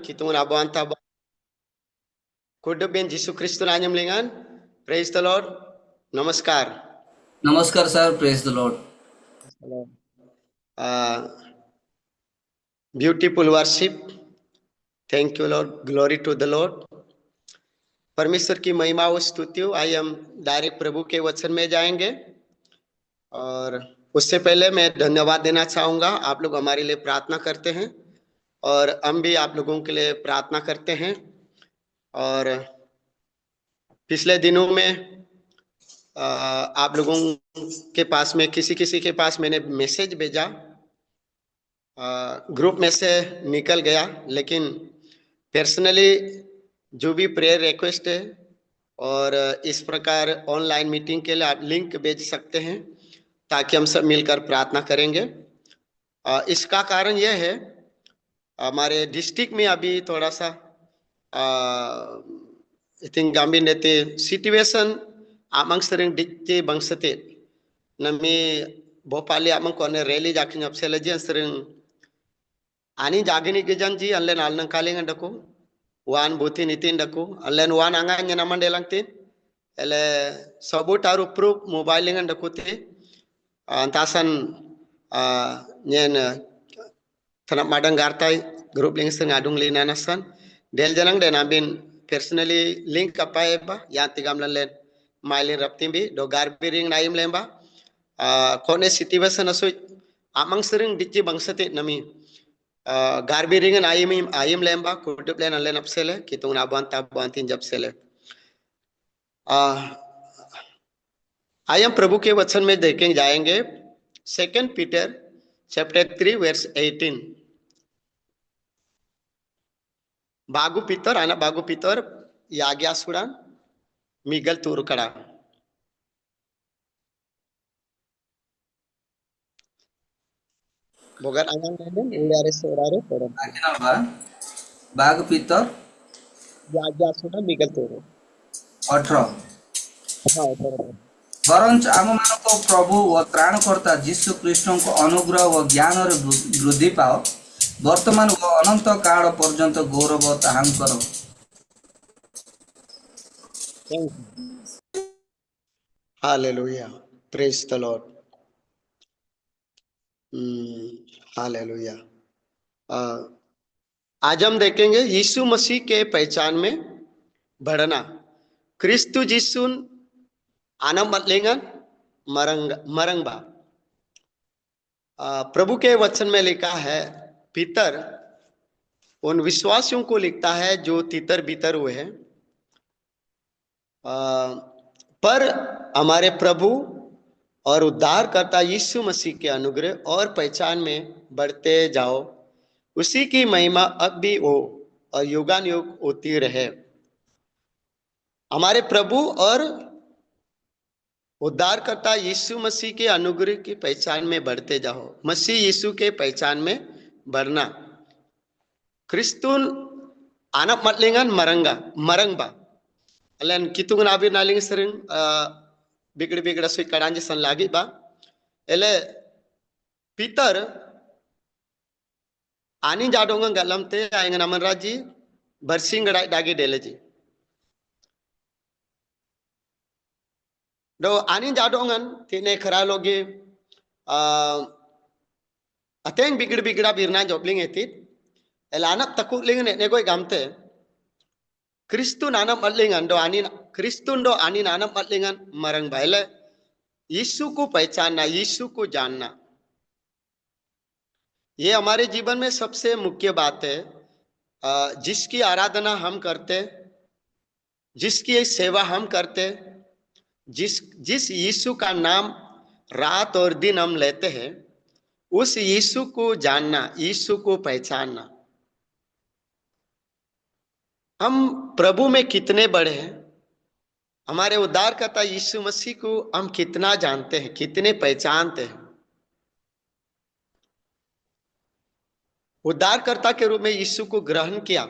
kita ngabuan tabah. Kudu ben Yesus Kristus nanyam lingan. Praise the Lord. Namaskar. नमस्कार sir, praise the Lord. Beautiful worship. Thank you Lord. Glory to the Lord. परमेश्वर की महिमा व स्तुति हो। आइए हम डायरेक्ट प्रभु के वचन में जाएंगे और उससे पहले मैं धन्यवाद देना चाहूंगा। आप लोग हमारे लिए प्रार्थना करते हैं और हम भी आप लोगों के लिए प्रार्थना करते हैं। और पिछले दिनों में आप लोगों के पास में किसी के पास मैंने मैसेज भेजा, ग्रुप में से निकल गया, लेकिन पर्सनली जो भी प्रेयर रिक्वेस्ट है और इस प्रकार ऑनलाइन मीटिंग के लिए आप लिंक भेज सकते हैं ताकि हम सब मिलकर प्रार्थना करेंगे। इसका कारण यह है, हमारे डिस्ट्रिक्ट में अभी थोड़ा सा I think kami nete situation amang sering dikti bangsate nami bopali amang kone rally jaking apsela ji sering ani jagini gejanji allen alnang kalingan dako wan buti nitin dako allen wan anga nyanaman delangtin ele sabu taru proof mobile ngan dako te antasan nyen tanap madang gartai grup ling seng adung linanasan del janang den abin personally link apa ba yang tigam len mailin raptimbi do garbiring naim lemba kone situation asu amang sering dici bangsate nami garbiring ayim lemba kudup len alen apsele kitung nabuan tabuantin japsele ayam प्रभु के वचन में देखेंगे जाएंगे 2 Peter chapter 3 verse 18। बागु पितर आना बागु पितर याग्या सुड़ान मिगल तुरकड़ा बोगर आंगन ने उड़ारे सोरारे पड़न आज्ञा बाग पीतर याग्या सुड़ा मिगल तुरो 18 हाँ बराबर बरंच आम मानक प्रभु व त्राणकर्ता जीशु कृष्ण को अनुग्रह व ज्ञान वृद्धि पाओ वर्तमान व अनंत काल पर्यंत गौरव ताहांकर। Hallelujah praise the Lord hallelujah. आज हम देखेंगे यीशु मसीह के पहचान में बढ़ना। क्रिस्तु यीशु आनम मतलेंगन मरंगबा। प्रभु के वचन में लिखा है, पीतर उन विश्वासियों को लिखता है जो तितर बितर हुए हैं, पर हमारे प्रभु और उद्धारकर्ता यीशु मसीह के अनुग्रह और पहचान में बढ़ते जाओ, उसी की महिमा अब भी हो और युगान युग होती रहे। हमारे प्रभु और उद्धारकर्ता यीशु मसीह के अनुग्रह की पहचान में बढ़ते जाओ, मसीह यीशु के पहचान में बढ़ना। क्रिस्तुन आनप मतलिंगन मरंगबा अलन कितुंग नाबी नालिंग सरिंग बिगड़ सुई कड़ांजी सन लागी बा एले पीतर आनी जाडोंगा गलमते आएंगे नमन राजी बरसिंग डागी डेले जी do ani jadongan tine khara loge ateng bigda birna jobling etit elanak takuk lingan ne goi gamte Kristu nanam atlingan do ani Kristun do ani nanam atlingan marang baile यीशु को पहचानना, यीशु को जानना, ये हमारे जीवन में सबसे मुख्य बात है। जिसकी आराधना हम करते, जिसकी सेवा हम करते, जिस यीशु का नाम रात और दिन हम लेते हैं, उस यीशु को जानना, यीशु को पहचानना। हम प्रभु में कितने बड़े हैं, हमारे उद्धारकर्ता यीशु मसीह को हम कितना जानते हैं, कितने पहचानते हैं। उद्धारकर्ता के रूप में यीशु को ग्रहण किया,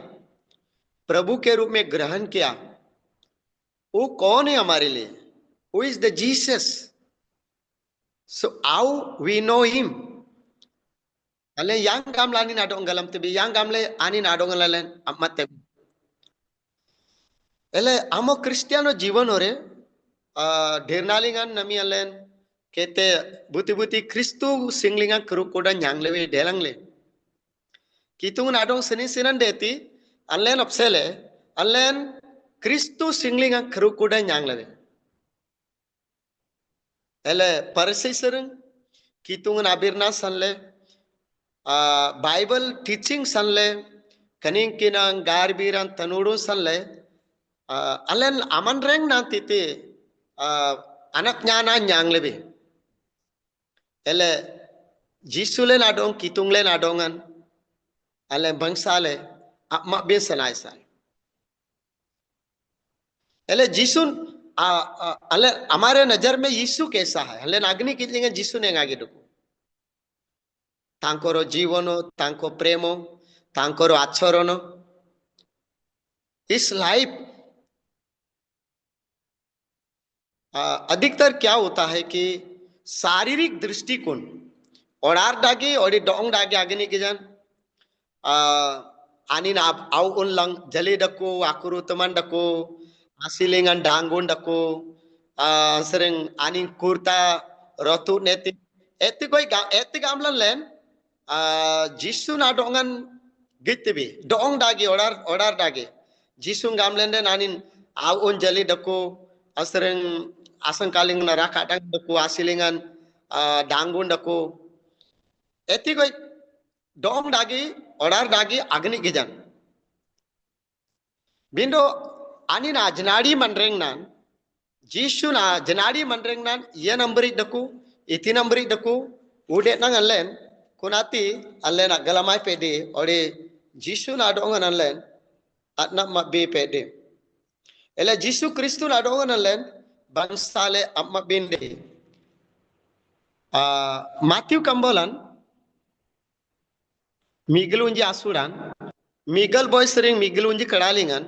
प्रभु के रूप में ग्रहण किया, वो कौन है हमारे लिए? Who is the Jesus? So how we know him? ale yang gamla ni nadong galam tebi yang gamle ani nadong lalen amat tebi ele amo kristiano जीवन ओरे ढेरनालिंगन नमी अलेन केते बुति बुति क्रिस्तु सिंगलिंगा करू कोडा न्यांगले डेलंगले कितुंग नाडोंग सनी सिनन देती अलेन अपसेले अलेन क्रिस्तु सिंगलिंगा करू कोडा न्यांगले एले परसिसरंग कितुंग नाबिरना सनले बाइबल टीचिंग सनले कनिंग किनांग गारबीरन तनुडो सनले अलेन aman reng na titi anaknya na nyang lebih ele jisule na dong kitungle na dongan ale bangsale akma bin sanai sai ele jisun ale हमारे नजर में यीशु कैसा है हले नागनी किलिंगे यीशु ने आगे डुको तांकोरो जीवनो तांको प्रेमो तांकोरो आचरणो इस लाइफ अधिकतर क्या होता है कि शारीरिक दृष्टिकोण और आर डागे और डोंग डागे आगे नहीं किजान आनी ना आउ उन लंग जले डको आकुरु तमन डको आसिलेंगन डांगोन डको सरंग आनी कुर्ता रतु नेति एति गामलन लेन जिसु ना डोंगन गित भी डोंग डागे और डागे जिसु गामलन ने नानी आउ उन जले डको असरंग asangkaling narakadang dako asilingan dangun dako eti koy dong dagi odar dagi agni gijan bindo ani na janadi manreng nan jisu na janadi manreng nan ye numberi dako iti numberi dako ude nang allen kunati allen agalamai pede ode jisu na dong allen atna mabbe pede ele jisu kristu na dong allen bangsale amma binde Matthew Kambolan Miguel unji asuran Miguel boy sering Miguel unji kadalingan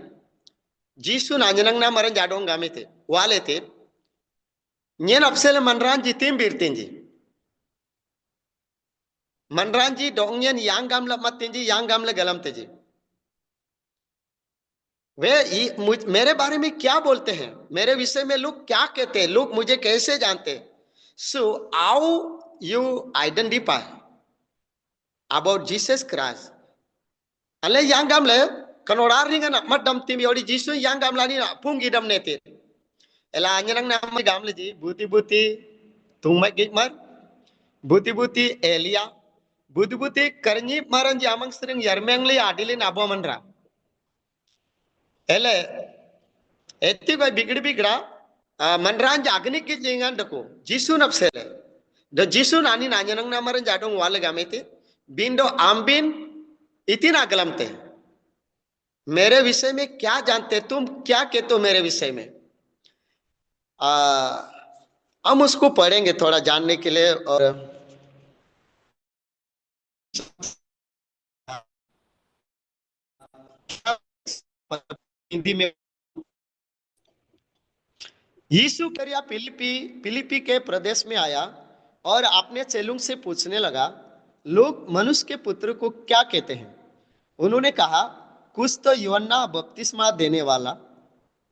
Jisu nanjanang na maran jadong gamete walete nyen apsele manranji tim birtinji manranji dongnyen yang gamla matinji yang gamla galam teji वे मेरे बारे में क्या बोलते हैं मेरे विषय में लोग क्या कहते हैं लोग मुझे कैसे जानते हैं so how you identify about Jesus Christ अले yang gamle kanorar ringan mat dam tim yodi jisu yang gamlani na pungi dam nete ela anyang nam gamle ji buti buti tungma gitmar buti buti elia buti buti karni maran ji amang sering yarmengli adile nabo manra ele etti koy bigda manran jagni ki jingan dako jisu napsele do jisu nani nanyanang namaran jadong wale gamete bindo ambin इतना गलमते मेरे विषय में क्या जानते तुम क्या कहते हो मेरे विषय में हम उसको पढ़ेंगे थोड़ा जानने के लिए और हिंदी में यीशु करिया फिलिपी के प्रदेश में आया और अपने चेलों से पूछने लगा लोग मनुष्य के पुत्र को क्या कहते हैं उन्होंने कहा कुछ तो यूहन्ना बपतिस्मा देने वाला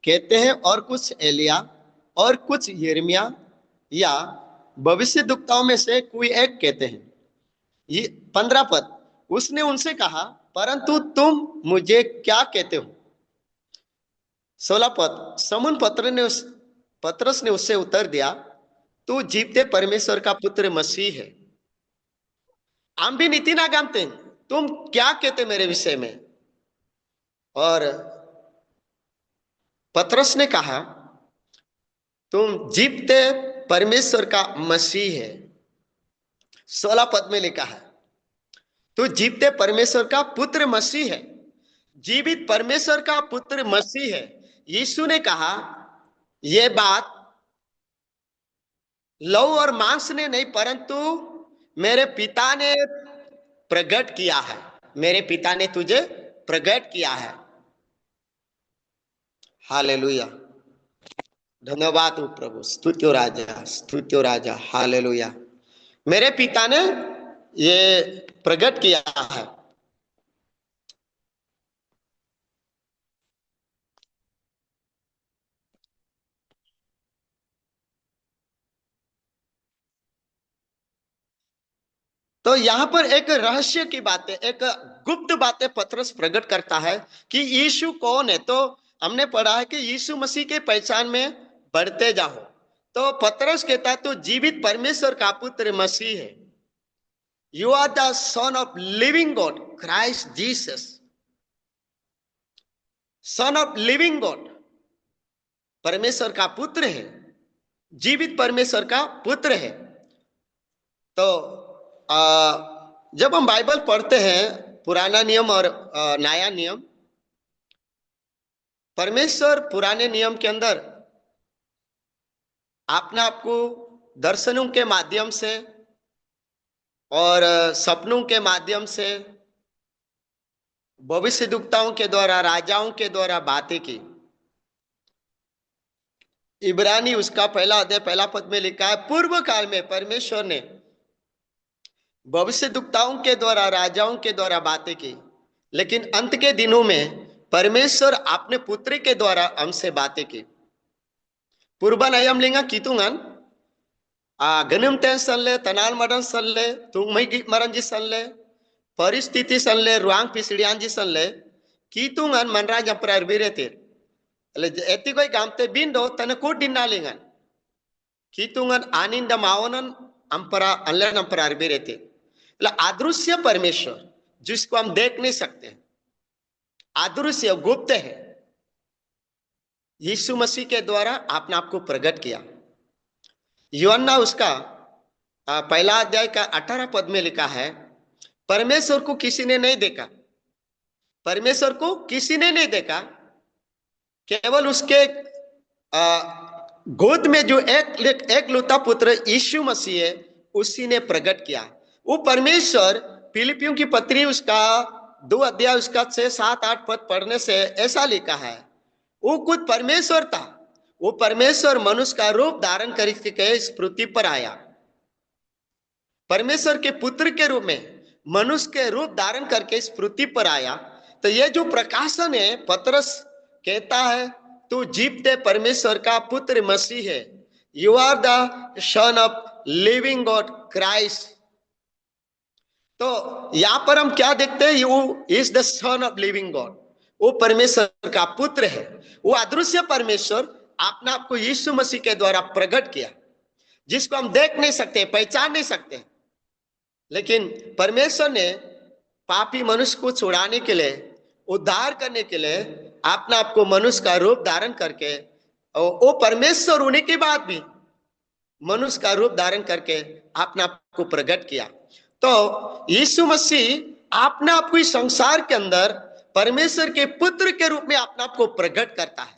कहते हैं और कुछ एलिया और कुछ यिर्मयाह या भविष्यद्वक्ताओं में से कोई एक कहते हैं ये 15 पद उसने उनसे कहा परंतु तुम मुझे क्या कहते हो 16 पद समून पतरस ने उससे उत्तर दिया तू जीवते परमेश्वर का पुत्र मसीह है हम भी नीति ना जानते तुम क्या कहते मेरे विषय में और पतरस ने कहा तुम जीवते परमेश्वर का मसीह है 16 पद में लिखा है तो जीवते परमेश्वर का पुत्र मसीह है जीवित परमेश्वर का पुत्र मसीह है यीशु ने कहा यह बात लहू और मांस ने नहीं परंतु मेरे पिता ने प्रकट किया है मेरे पिता ने तुझे प्रकट किया है हालेलुया धन्यवाद हो प्रभु स्तुत्यो राजा हालेलुया मेरे पिता ने ये प्रकट किया है। तो यहाँ पर एक रहस्य की बातें, एक गुप्त बातें पतरस प्रकट करता है कि यीशु कौन है। तो हमने पढ़ा है कि यीशु मसीह के पहचान में बढ़ते जाओ। तो पतरस कहता है तो जीवित परमेश्वर का पुत्र मसीह है। You are the son of living God Christ Jesus, son of living God, परमेश्वर का पुत्र है, जीवित परमेश्वर का पुत्र है। तो जब हम बाइबल पढ़ते हैं, पुराना नियम और नया नियम, परमेश्वर पुराने नियम के अंदर अपने आप को दर्शनों के माध्यम से और सपनों के माध्यम से, भविष्यद्वक्ताओं के द्वारा, राजाओं के द्वारा बातें की। इब्रानी उसका पहला अध्याय पहला पद में लिखा है, पूर्व काल में परमेश्वर ने भविष्यद्वक्ताओं के द्वारा, राजाओं के द्वारा बातें की, लेकिन अंत के दिनों में परमेश्वर अपने पुत्र के द्वारा हमसे बातें की। पूर्वन ayam linga kitungan ganum ten sanle, tanal madan sanle, tungmai git maranji sanle, परिस्थिति sanle, ruang pisirianji sanle, kitungan manra jamprar biretir. એટલે એથી કોઈ ગામતે બિંદો તને કોટ દિન ના લેંગન કીતુંગન આનંદ માવનન અંપરા અલ્લાહ અંપરા અરબી रहते। એટલે अदृश्य परमेश्वर जिसको हम देख नहीं सकते, अदृश्य गुप्त है, यीशु मसीह के द्वारा आपने आपको प्रकट किया। यूहन्ना उसका पहला अध्याय का 18 पद में लिखा है, परमेश्वर को किसी ने नहीं देखा, परमेश्वर को किसी ने नहीं देखा, केवल उसके गोद में जो एक लौता पुत्र यीशु मसीह है उसी ने प्रकट किया। वो परमेश्वर, फिलिपियों की पत्री उसका 2 अध्याय उसका 6, 7, 8 पद पढ़ने से ऐसा लिखा है, वो खुद परमेश्वर था। वो परमेश्वर मनुष्य का रूप धारण करके इस पृथ्वी पर आया, परमेश्वर के पुत्र के रूप में मनुष्य के रूप धारण करके इस पृथ्वी पर आया। तो ये जो प्रकाशन है, पतरस कहता है तू जीवते परमेश्वर का पुत्र मसीह है, you are the son of living God Christ. तो यहां पर हम क्या देखते हैं, you is the son of living God, वो परमेश्वर का पुत्र है। वो अदृश्य परमेश्वर आपने आपको यीशु मसीह के द्वारा प्रकट किया, जिसको हम देख नहीं सकते, पहचान नहीं सकते, लेकिन परमेश्वर ने पापी मनुष्य को छुड़ाने के लिए, उद्धार करने के लिए आपने आपको मनुष्य का रूप धारण करके, और वो परमेश्वर होने के बाद भी मनुष्य का रूप धारण करके आपने आपको प्रकट किया। तो यीशु मसीह आपने आपको इस संसार के अंदर परमेश्वर के पुत्र के रूप में अपने आप को प्रकट करता है।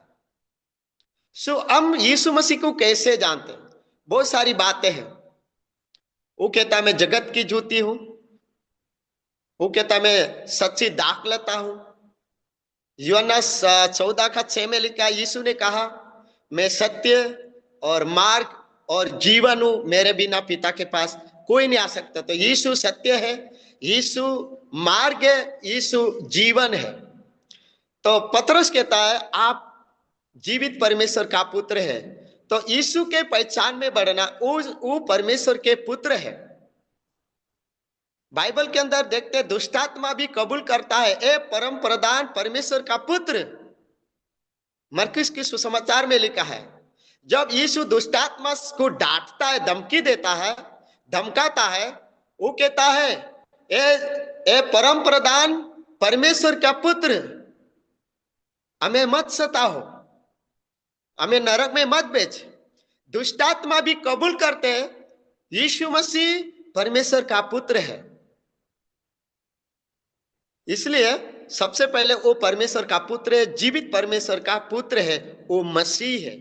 सो हम यीशु मसीह को कैसे जानते हैं? बहुत सारी बातें हैं। वो कहता मैं जगत की ज्योति हूं, वो कहता मैं सच्ची दाखलता हूं। यूहन्ना 14:6 में लिखा, यीशु ने कहा मैं सत्य और मार्ग और जीवन हूं, मेरे बिना पिता के पास कोई नहीं आ सकता। तो यीशु सत्य है, यीशु मार्ग है, यीशु जीवन है। तो पतरस कहता है आप जीवित परमेश्वर का पुत्र है। तो यीशु के पहचान में बढ़ना, वो परमेश्वर के पुत्र है। बाइबल के अंदर देखते दुष्टात्मा भी कबूल करता है, ए परम प्रधान परमेश्वर का पुत्र। मरकुस की सुसमाचार में लिखा है, जब यीशु दुष्टात्मा को डांटता है, धमकी देता है, धमकाता है, वो कहता है ए परम प्रधान परमेश्वर का पुत्र, हमें मत सताओ, हमें नरक में मत भेज। दुष्टात्मा भी कबूल करते हैं यीशु मसीह परमेश्वर का पुत्र है। इसलिए सबसे पहले वो परमेश्वर का पुत्र है, जीवित परमेश्वर का पुत्र है, वो मसीह है।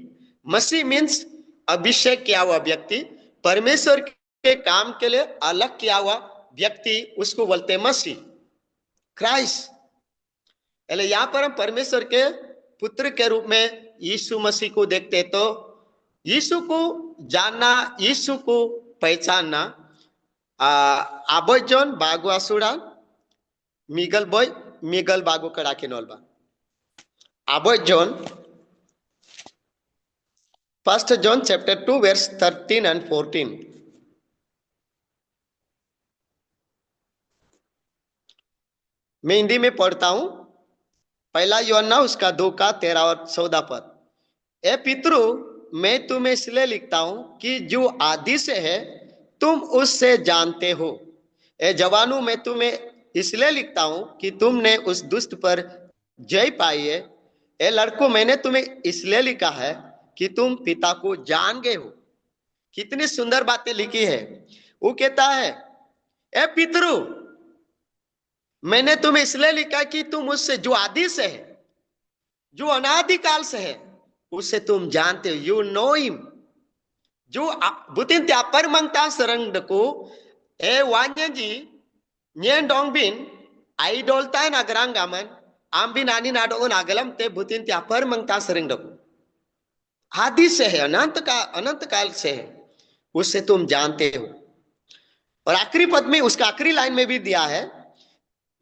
मसीह मीन्स अभिषेक किया हुआ व्यक्ति, परमेश्वर के काम के लिए अलग किया हुआ व्यक्ति, उसको बोलते मसीह, क्राइस्ट। यहां पर हम परमेश्वर के पुत्र के रूप में यीशु मसीह को देखते। तो यीशु को जानना, यीशु को पहचानना, Aboy John bago asuran Miguel boy Miguel bago karakin olba. Aboy John 1 John chapter 2 verse 13 and 14. मैं हिंदी में पढ़ता हूं। पहला यूहन्ना उसका 2 का 13 और 14 पद। ए पितरु, मैं तुम्हें इसलिए लिखता हूं कि जो आदि से है तुम उससे जानते हो। ए जवानों, मैं तुम्हें इसलिए लिखता हूं कि तुमने उस दुष्ट पर जय पाई है। ए लड़कों, मैंने तुम्हें इसलिए लिखा है कि तुम पिता को जान गए हो। कितनी सुंदर बातें लिखी है। वो कहता है, ए पितरु, मैंने तुम्हें इसलिए लिखा कि तुम उससे जो आदि से है, जो अनादिकाल से है, उसे तुम जानते हो। You know him. जो butin tiap par mangta serang deku wanyanji nyen dongbin idol ta nagrang gaman ambin ani nadongon agalam te butin tiap par mangta serang deku आदि से है, अनंत काल से है, उससे तुम जानते हो। और आखिरी पद में, उसका आखिरी लाइन में भी दिया है,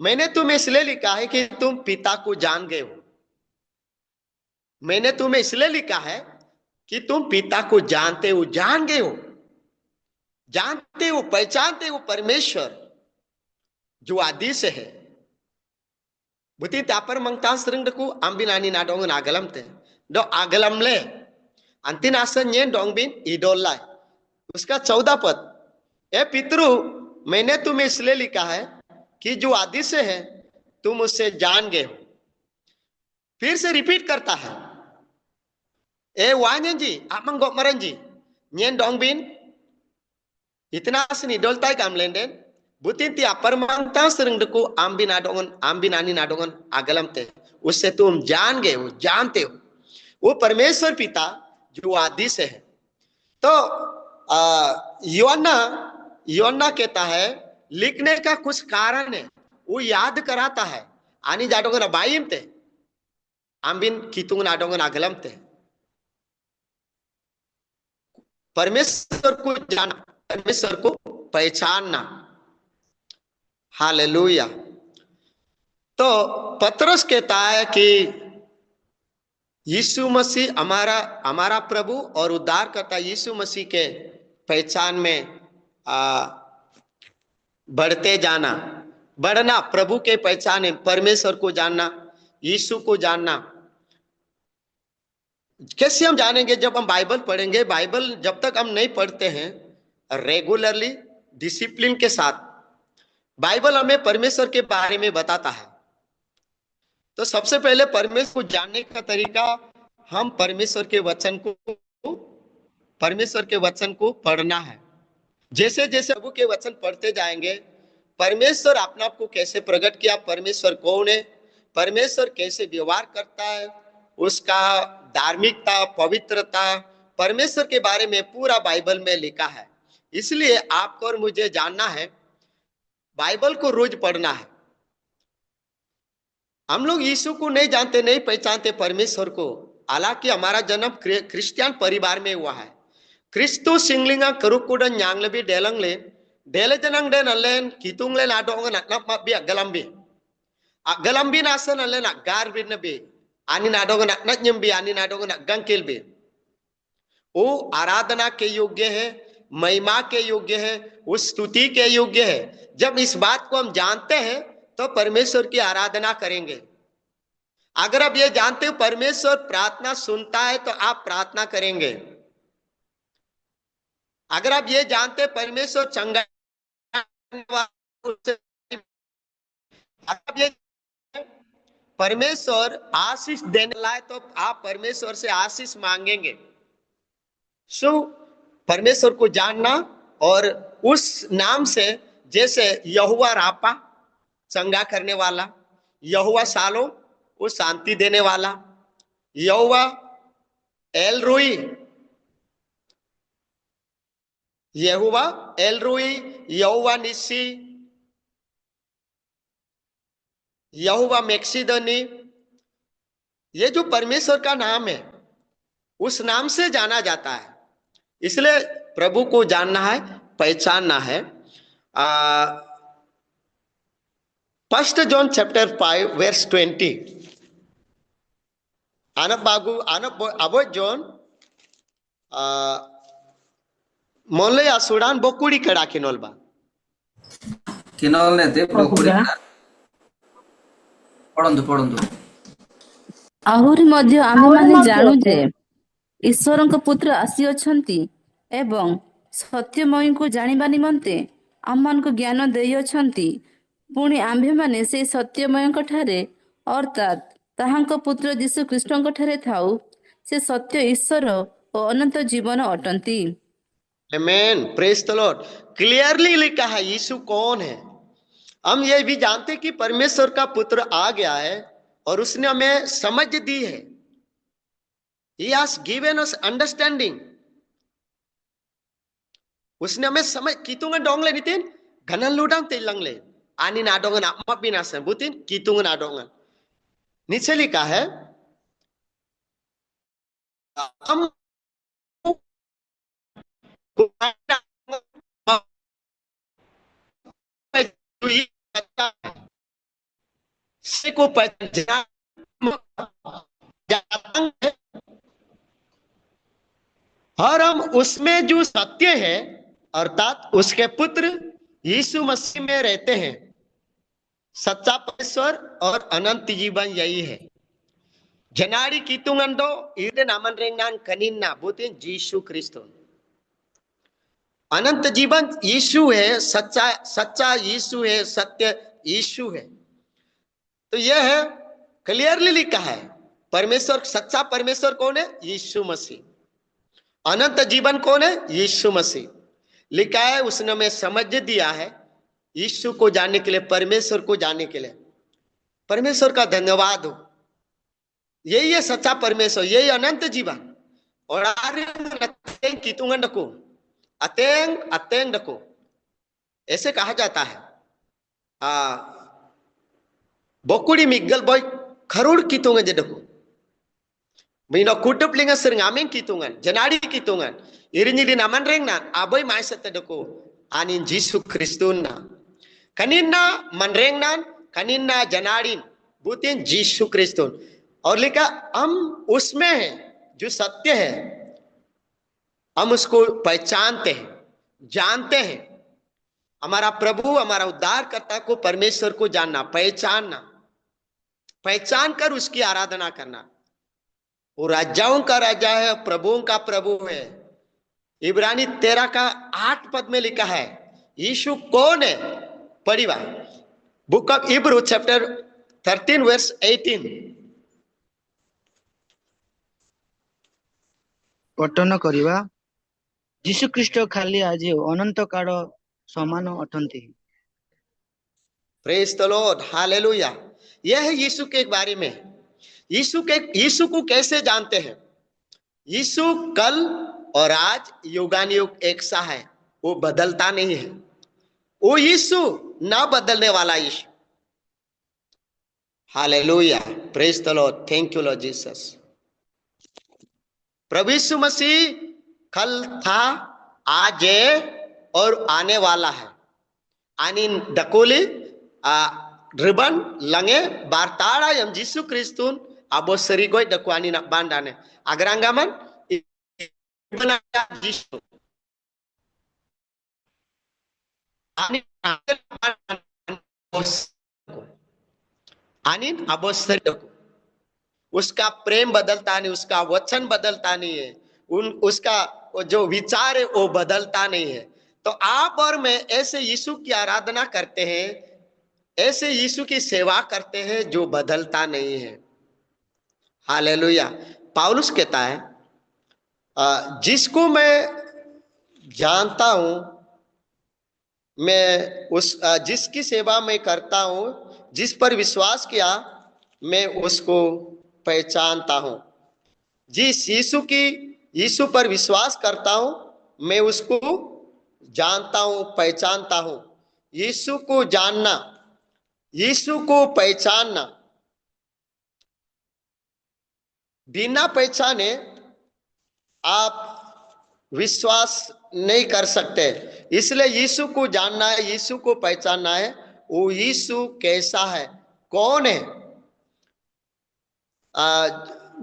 मैंने तुम्हें इसलिए लिखा है कि तुम पिता को जान गए हो। मैंने तुम्हें इसलिए लिखा है कि तुम पिता को जानते हो, जान गए हो, जानते हो, पहचानते हो परमेश्वर जो आदि से है। बुति तापर मंगता सरंगडku ambinani nadong agalam te do agalam le अंतिन आसन ये डोंगबिन इडोला। उसका 14 पद, ए पितरु, मैंने तुम्हें इसलिए लिखा है कि जो आदि से है तुम उससे जान गए हो। फिर से रिपीट करता है, ए वान्यन जी आपमंग गोमरन जी nyen dongbin इतना सनी डोलताई काम लेंडेन बुतिन ती अपर मांगता सरंगडku ambinani nadongan agalam ते, उससे तुम जान गए हो, जानते हो। वो परमेश्वर पिता जो आदि से है। तो योना कहता है लिखने का कुछ कारण है, वो याद कराता है। आनी जाडोगन बाइम ते आम्बिन कितुंग नाडोगन अगलम ते, परमेश्वर को जाना, परमेश्वर को पहचानना। हालेलुया। तो पतरस कहता है कि यीशु मसीह हमारा प्रभु और उद्धारकर्ता यीशु मसीह के पहचान में बढ़ते जाना, बढ़ना, प्रभु के पहचान, परमेश्वर को जानना, यीशु को जानना। कैसे हम जानेंगे? जब हम बाइबल पढ़ेंगे। बाइबल जब तक हम नहीं पढ़ते हैं रेगुलरली, डिसिप्लिन के साथ, बाइबल हमें परमेश्वर के बारे में बताता है। तो सबसे पहले परमेश्वर को जानने का तरीका, हम परमेश्वर के वचन को पढ़ना है। जैसे जैसे प्रभु के वचन पढ़ते जाएंगे, परमेश्वर अपने आप को कैसे प्रकट किया, परमेश्वर कौन है, परमेश्वर कैसे व्यवहार करता है, उसका धार्मिकता, पवित्रता, परमेश्वर के बारे में पूरा बाइबल में लिखा है। इसलिए आपको और मुझे जानना है, बाइबल को रोज पढ़ना है। हम लोग यीशु को नहीं जानते, नहीं पहचानते परमेश्वर को। हालांकि हमारा जन्म क्रिश्चियन परिवार में हुआ है। क्रिस्तु सिंगलिंगा करुकुडन यांगलबी डेलंगले डेले जनंग डे नलेन कितुंगले नाडोंग नकनप मबी अगलंबी नासन नलेन अगार बिनबी आनी नाडोंग नकनज्ञंबी आनी नाडोंग नकगंकिलबी। वो आराधना के योग्य है, महिमा के योग्य है, उस स्तुति के योग्य है। जब इस बात को हम जानते हैं तो परमेश्वर की आराधना करेंगे। अगर आप ये जानते हो परमेश्वर प्रार्थना सुनता है तो आप प्रार्थना करेंगे। अगर आप ये जानते परमेश्वर चंगा, आप ये परमेश्वर आशीष देने लाए तो आप परमेश्वर से आशीष मांगेंगे। सो परमेश्वर को जानना, और उस नाम से, जैसे यहोवा रापा चंगा करने वाला, यहोवा सालो वो शांति देने वाला, यहोवा एल रोई, यहोवा निसी, यहोवा मैक्सिदनी, ये जो परमेश्वर का नाम है उस नाम से जाना जाता है। इसलिए प्रभु को जानना है, पहचानना है। First John chapter 5 verse 20 anak bagu anak abot John मोले असुरान बोकुड़ी कड़ा किनोल बा किनोल ने ते बोकुड़ी पढ़ंतु पढ़ंतु ଆହୁରି ମଧ୍ୟ ଆମ୍ଭେମାନେ ଜାଣୁ ଯେ ଈଶ୍ୱରଙ୍କ ପୁତ୍ର ଆସିଅଛନ୍ତି ଏବଂ ସତ୍ୟମୟୀଙ୍କୁ ଜାଣିବା ନିମନ୍ତେ ଆମମାନଙ୍କୁ ଜ୍ଞାନ ଦେଇଅଛନ୍ତି। ପୁଣି ଆମ୍ଭେମାନେ ସେହି ସତ୍ୟମୟଙ୍କ ଠାରେ ଅର୍ଥାତ୍ ତାହାଙ୍କ ପୁତ୍ର ଯୀଶୁ ଖ୍ରୀଷ୍ଟଙ୍କ ଠାରେ ଥାଉ। ସେ ସତ୍ୟ ଈଶ୍ୱର ଓ ଅନନ୍ତ ଜୀବନ ଅଟନ୍ତି। आमेन, प्रेज द लॉर्ड। क्लियरली लिखा है यीशु कौन है। हम ये भी जानते कि परमेश्वर का पुत्र आ गया है और उसने हमें समझ दी है। He has given us understanding. उसने हमें समझ कितुंगन डोंगले नितिन घनन लुडांग तेलंगले आनी नाडोंगन आत्मा बिनासन बुतिन कितुंगन नाडोंगन नीचे लिखा है हम को और हम उसमें जो सत्य है अर्थात उसके पुत्र यीशु मसीह में रहते हैं। सच्चा परमेश्वर और अनंत जीवन यही है। जनाड़ी कीतुंगंडो इरे नामन रेंगान कनिन्ना बुतिन यीशु क्रिस्तो अनंत जीवन यीशु है। सच्चा यीशु है, सत्य यीशु है। तो यह है क्लियरली लिखा है परमेश्वर, सच्चा परमेश्वर कौन है? यीशु मसीह। अनंत जीवन कौन है? यीशु मसीह। लिखा है उसने हमें समझ दिया है यीशु को जानने के लिए, परमेश्वर को जानने के लिए। परमेश्वर का धन्यवाद हो। यही है सच्चा परमेश्वर, यही अनंत जीवन। और अतेंग डको ऐसे कहा जाता है। बोकुड़ी मिगल बॉय खरुड़ कितुंगन जडको बिनो कुटुप लिंगा सिरंगामें कितुंगन जनाड़ी कितुंगन इरिंजिडी नामन रेंगना आबोy माइसत डको आनिन यीशु क्रिस्तुना कनिन्ना मन रेंगनान कनिन्ना जनाड़ीन बुतिन यीशु क्रिस्तुन। और लिखा हम उसमें हैं जो सत्य है, हम उसको पहचानते हैं, जानते हैं। हमारा प्रभु, हमारा उद्धारकर्ता को, परमेश्वर को जानना, पहचानना, पहचान कर उसकी आराधना करना। वो राजाओं का राजा है, प्रभुओं का प्रभु है। इब्रानी 13 का 8 पद में लिखा है यीशु कौन है। पढ़िवा बुक ऑफ इब्रू चैप्टर 13 वर्स 18 पठन करिवा यीशु ख्रीष्ट खाली आज अनंत काल समान अटंती। Praise the Lord, hallelujah. यह है यीशु के बारे में। यीशु को कैसे जानते हैं? यीशु कल और आज युगानुयुग एक सा है, वो बदलता नहीं है। वो यीशु ना बदलने वाला Yeshu. Hallelujah, praise the Lord, thank you Lord Jesus. प्रभु यीशु मसीह कल था, आज है और आने वाला है। आनिन डकोली रिबन लंगे बारताड़ा यम यीशु क्रिस्तुन अबो सरीगोय डकुआनी ना बांडाने अगरांगामन बना यीशु आनिन अबो सरीगो। उसका प्रेम बदलता नहीं, उसका वचन बदलता नहीं है, उसका जो विचार है वो बदलता नहीं है। तो आप और मैं ऐसे यीशु की आराधना करते हैं, ऐसे यीशु की सेवा करते हैं जो बदलता नहीं है। हालेलुया। पौलुस कहता है जिसको मैं जानता हूं, मैं उस जिसकी सेवा मैं करता हूं, जिस पर विश्वास किया, मैं उसको पहचानता हूं। जिस यीशु पर विश्वास करता हूं, मैं उसको जानता हूं, पहचानता हूं। यीशु को जानना, यीशु को पहचानना। बिना पहचाने आप विश्वास नहीं कर सकते। इसलिए यीशु को जानना है, यीशु को पहचानना है, वो यीशु कैसा है, कौन है।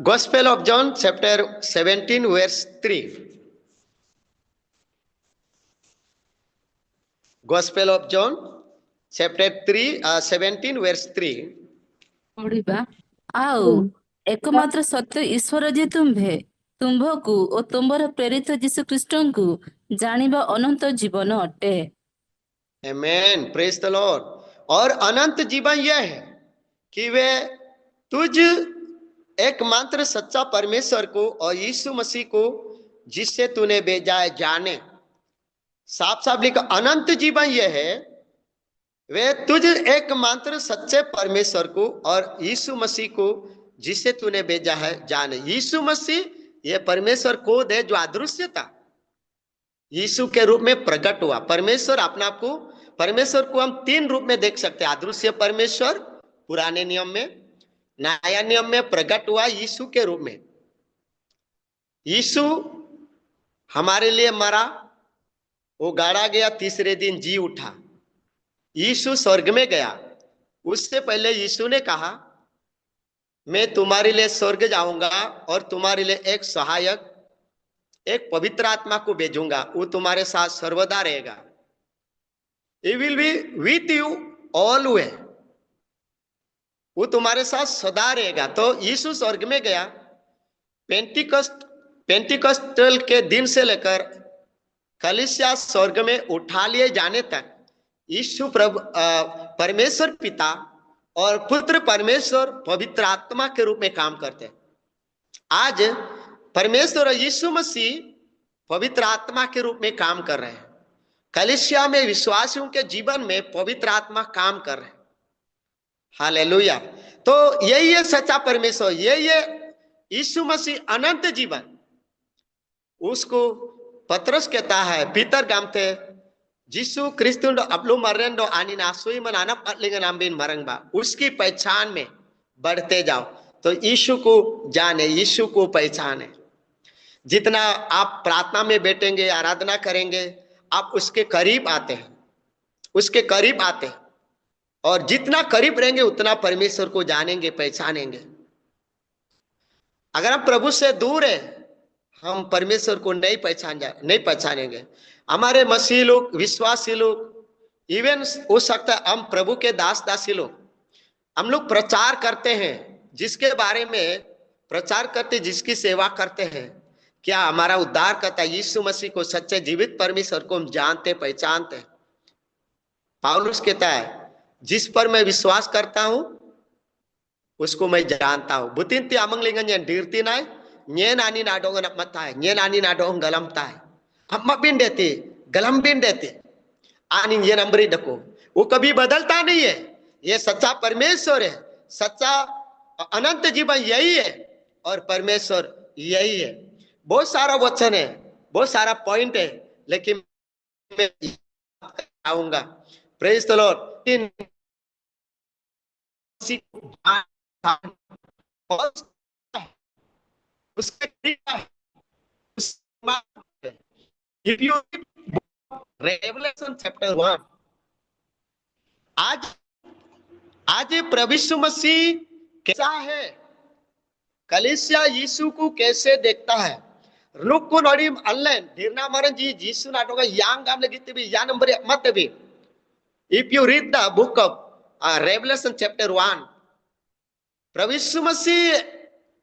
Gospel of John chapter 17 verse 3। Gospel of John chapter 17 verse 3। ପଢିବା। ଆଉ ଏକମାତ୍ର ସତ୍ୟ ଈଶ୍ୱର ଯେ ତୁମ୍ଭେ, ତୁମ୍ଭକୁ ଓ ତୁମ୍ଭର ପ୍ରେରିତ ଯୀଶୁଖ୍ରୀଷ୍ଟଙ୍କୁ ଜାଣିବା ଅନନ୍ତ ଜୀବନ ଅଟେ। आमेन, प्रेज द लॉर्ड। और अनंत जीवन यह है कि वे तुझ एकमात्र सच्चा परमेश्वर को और यीशु मसीह को जिससे तूने भेजा है जाने। साफ साफ लिखा, अनंत जीवन यह है वे तुझ एकमात्र सच्चे परमेश्वर को और यीशु मसीह को जिससे तूने भेजा है जाने। यीशु मसीह ये परमेश्वर को दे जो अदृश्य था, यीशु के रूप में प्रकट हुआ। परमेश्वर अपने आप को, परमेश्वर को हम तीन रूप में देख सकते हैं। अदृश्य परमेश्वर पुराने नियम में, नया नियम में प्रकट हुआ यीशु के रूप में। यीशु हमारे लिए मरा, वो गाड़ा गया, तीसरे दिन जी उठा। यीशु स्वर्ग में गया। उससे पहले यीशु ने कहा, मैं तुम्हारे लिए स्वर्ग जाऊंगा और तुम्हारे लिए एक सहायक, एक पवित्र आत्मा को भेजूंगा, वो तुम्हारे साथ सर्वदा रहेगा। He will be with you always, वो तुम्हारे साथ सदा रहेगा। तो यीशु स्वर्ग में गया। पेंटिकॉस्टल के दिन से लेकर कलीसिया स्वर्ग में उठा लिए जाने तक यीशु प्रभु परमेश्वर पिता और पुत्र परमेश्वर पवित्र आत्मा के रूप में काम करते हैं। आज परमेश्वर और यीशु मसीह पवित्र आत्मा के रूप में काम कर रहे हैं। कलीसिया में विश्वासियों के जीवन में पवित्र आत्मा काम कर रहे हैं। हालेलुया। तो यही है सच्चा परमेश्वर, यही है यीशु मसीह अनंत जीवन। उसको पत्रस कहता है, पीतर गामते जिसु क्रिस्तुंडो अपलू मरेंडो आनी नासुई मनानप अटलिंगन आम्बिन मरंगबा, उसकी पहचान में बढ़ते जाओ। तो यीशु को जाने, यीशु को पहचाने। जितना आप प्रार्थना में बैठेंगे, आराधना करेंगे, आप उसके करीब आते हैं, उसके करीब आते हैं। और जितना करीब रहेंगे उतना परमेश्वर को जानेंगे, पहचानेंगे। अगर हम प्रभु से दूर है, हम परमेश्वर को नहीं पहचानेंगे। हमारे मसीही लोग, विश्वासी लोग, इवन हो सकता है हम प्रभु के दास दासी लोग, हम लोग प्रचार करते हैं, जिसके बारे में प्रचार करते, जिसकी सेवा करते हैं, क्या हमारा उद्धार करता यीशु मसीह को, सच्चे जीवित परमेश्वर को हम जानते, पहचानते हैं। पौलुस कहता है, जिस पर मैं विश्वास करता हूं उसको मैं जानता हूं। बुतिनती आमंगलिंगन ये डीरती नाय nye nani na dong anak matai, nye nani na dong galam tai, हम बिन देते, गलम बिन देते, आनी ये नंबरी डको, वो कभी बदलता नहीं है। ये सच्चा परमेश्वर है, सच्चा अनंत जीवन यही है, और परमेश्वर यही है। बहुत सारा वचन है, बहुत सारा पॉइंट है, लेकिन मैं आऊंगा। Praise the Lord. If you Revelation chapter 1, आज प्रभु यीशु मसीह कैसा है, कलीसिया यीशु को कैसे देखता है। लुक को नोडिम अल्लेन दिरना मरन जी यीशु नाटोगा यांग गाम लगी भी या नंबर मत भी। If you read the book of Revelation chapter 1, प्रभु यीशु मसीह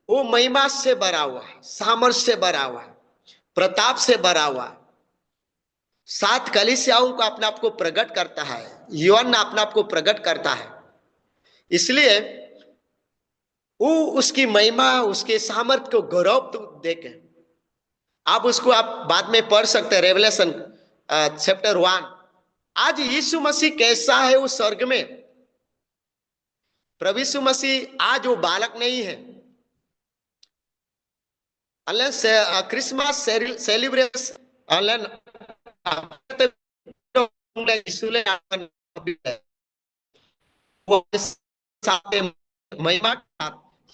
वो महिमा से भरा हुआ है, सामर्थ्य से भरा हुआ है, प्रताप से भरा हुआ है। 7 कलीसियाओं को अपने आप को प्रकट करता है, यूहन्ना अपने आप को प्रकट करता है। इसलिए वो उसकी महिमा, उसके सामर्थ्य को गौरव देखे। आप उसको आप बाद में पढ़ सकते हैं, रेवलेशन चैप्टर 1। आज यीशु मसीह कैसा है उस स्वर्ग में। प्रभु यीशु मसीह आज वो बालक नहीं है। क्रिसमस सेलिब्रेशन महिमा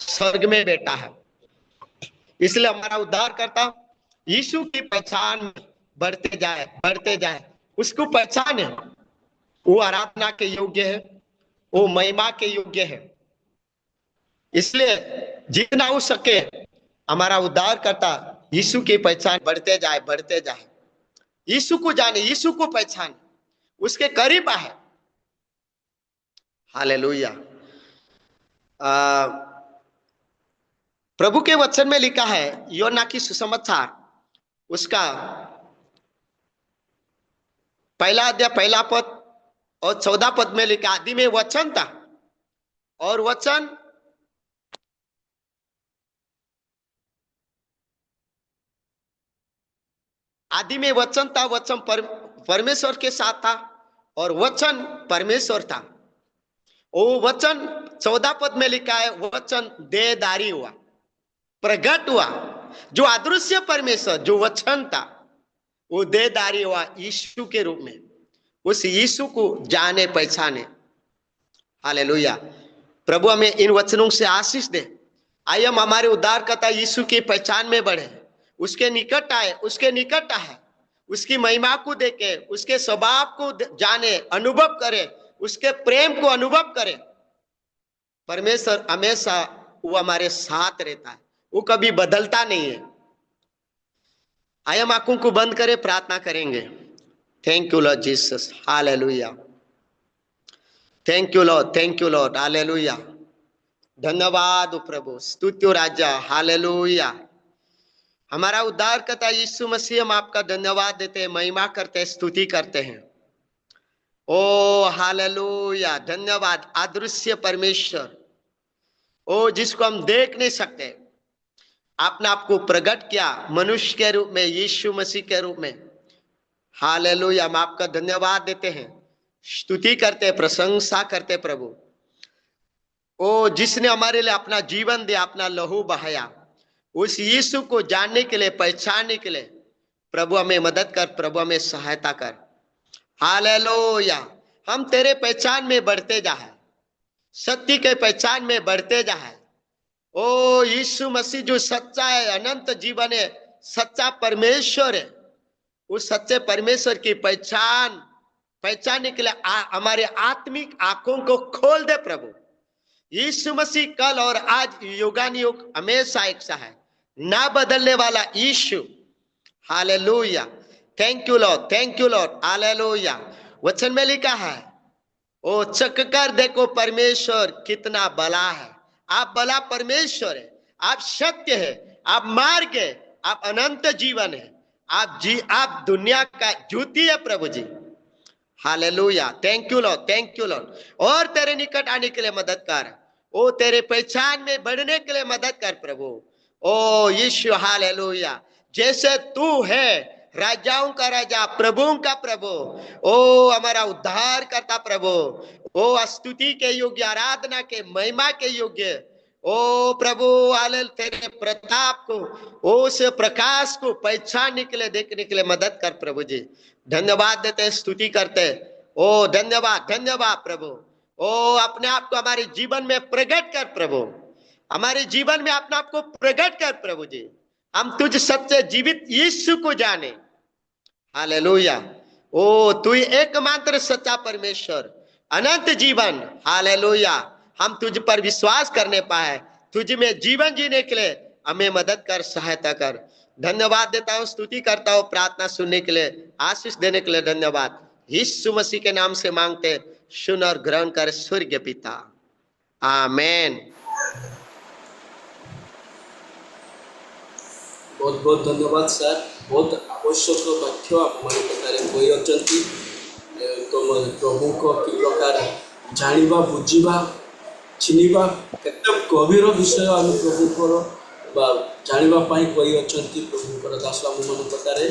स्वर्ग में बैठा है। इसलिए हमारा उद्धार करता यीशु की पहचान में बढ़ते जाए, उसको पहचाने, वो आराधना के योग्य है, वो महिमा के योग्य है। इसलिए जितना हो सके हमारा उद्धार करता यीशु की पहचान बढ़ते जाए, यीशु को जाने, यीशु को पहचाने, उसके करीब आए। हालेलुया। प्रभु के वचन में लिखा है, योना की सुसमाचार उसका 1 अध्याय 1 पद और 14 पद में लिखा, आदि में वचन था और वचन आदि में वचन था, वचन परमेश्वर के साथ था और वचन परमेश्वर था। वो वचन 14 पद में लिखा है, वचन देहधारी हुआ, प्रकट हुआ। जो अदृश्य परमेश्वर जो वचन था वो देहधारी हुआ यीशु के रूप में। उस यीशु को जाने पहचाने। हालेलुया। प्रभु हमें इन वचनों से आशीष दे। आइए हम हमारे उद्धारकर्ता यीशु की पहचान में बढ़े, उसके निकट आए, उसकी महिमा को देखे, उसके स्वभाव को जाने, अनुभव करे, उसके प्रेम को अनुभव करे। परमेश्वर हमेशा वो हमारे साथ रहता है, वो कभी बदलता नहीं है। आइए हम आंखों को बंद करें, प्रार्थना करेंगे। Thank you Lord Jesus, hallelujah. Thank you Lord, hallelujah. धन्यवाद प्रभु, स्तुति राजा, हालेलुया। हमारा उद्धारकर्ता यीशु मसीह, हम आपका धन्यवाद देते हैं, महिमा करते हैं, स्तुति करते हैं। ओ हालेलुया, धन्यवाद अदृश्य परमेश्वर, ओ जिसको हम देख नहीं सकते, आपने आपको प्रकट किया मनुष्य के रूप में, यीशु मसीह के रूप में। हालेलुया, हम आपका धन्यवाद देते हैं, स्तुति करते हैं, प्रशंसा करते प्रभु। ओ जिसने हमारे लिए अपना जीवन दिया, अपना लहू बहाया, उस यीशु को जानने के लिए, पहचानने के लिए प्रभु हमें मदद कर, प्रभु हमें सहायता कर। हालेलुया। हम तेरे पहचान में बढ़ते जाए, सत्य के पहचान में बढ़ते जाए। ओ यीशु मसीह जो सच्चा है, अनंत जीवन है, सच्चा परमेश्वर है, उस सच्चे परमेश्वर की पहचानने के लिए हमारे आत्मिक आंखों को खोल दे प्रभु। यीशु मसीह कल और आज युगानुयुग हमेशा एक सा है, ना बदलने वाला Yeshu. Hallelujah. Thank you Lord, hallelujah. वचन में लिखा है, ओ चख कर देखो परमेश्वर कितना भला है। आप भला परमेश्वर है, आप सत्य है, आप मार्ग है, आप अनंत जीवन है, आप दुनिया का ज्योति है प्रभु जी। हालेलुया। Thank you Lord. और तेरे निकट आने के लिए मदद कर, ओ तेरे पहचान में बढ़ने के लिए मदद कर प्रभु। ओ यीशु, हालेलुया। जैसे तू है राजाओं का राजा, प्रभुओं का प्रभु, ओ हमारा उद्धार करता प्रभु, ओ स्तुति के योग्य, आराधना के, महिमा के योग्य, ओ प्रभु हालेलुया। तेरे प्रताप को, उस प्रकाश को पहचानने के लिए, देखने के लिए मदद कर प्रभु जी। धन्यवाद देते, स्तुति करते। ओ धन्यवाद प्रभु। ओ अपने आप को हमारे जीवन में प्रकट कर प्रभु, हमारे जीवन में अपने आप को प्रकट कर प्रभु जी। हम तुझ सच्चे जीवित यीशु को जाने। हालेलुया। ओ तू एकमात्र सच्चा परमेश्वर, अनंत जीवन। हालेलुया। हम तुझ पर विश्वास करने पाए, तुझ में जीवन जीने के लिए हमें मदद कर, सहायता कर। धन्यवाद देता हूँ, स्तुति करता हूँ, प्रार्थना सुनने के लिए, आशीष देने के लिए धन्यवाद। यीशु मसीह के नाम से मांगते, सुन और ग्रहण कर स्वर्गीय पिता, आमेन। बहुत बहुत धन्यवाद सर। बहुत आवश्यक तथ्य आप कही अच्छी। तुम प्रभु को कि प्रकार जानिबा, बुझिबा, चिनिबा केते गभीर विषय आम प्रभुकर जानिबा पाई कही अच्छी। प्रभुकर दास मान कथारे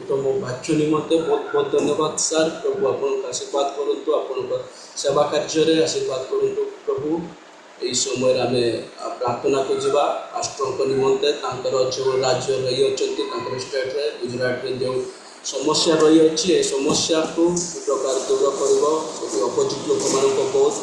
तुम वाक्य निमंते बहुत बहुत धन्यवाद सर। प्रभु आपन आशीर्वाद करंतु, आपन सेवा कार्य आशीर्वाद करंतु प्रभु। यही समय आम प्रार्थना को जावा राष्ट्र निमंते, जो राज्य रही अच्छे स्टेट रे, गुजरात में जो समस्या रही अच्छी, समस्या को प्रकार दूर कर अपोजिट लोक मान बहुत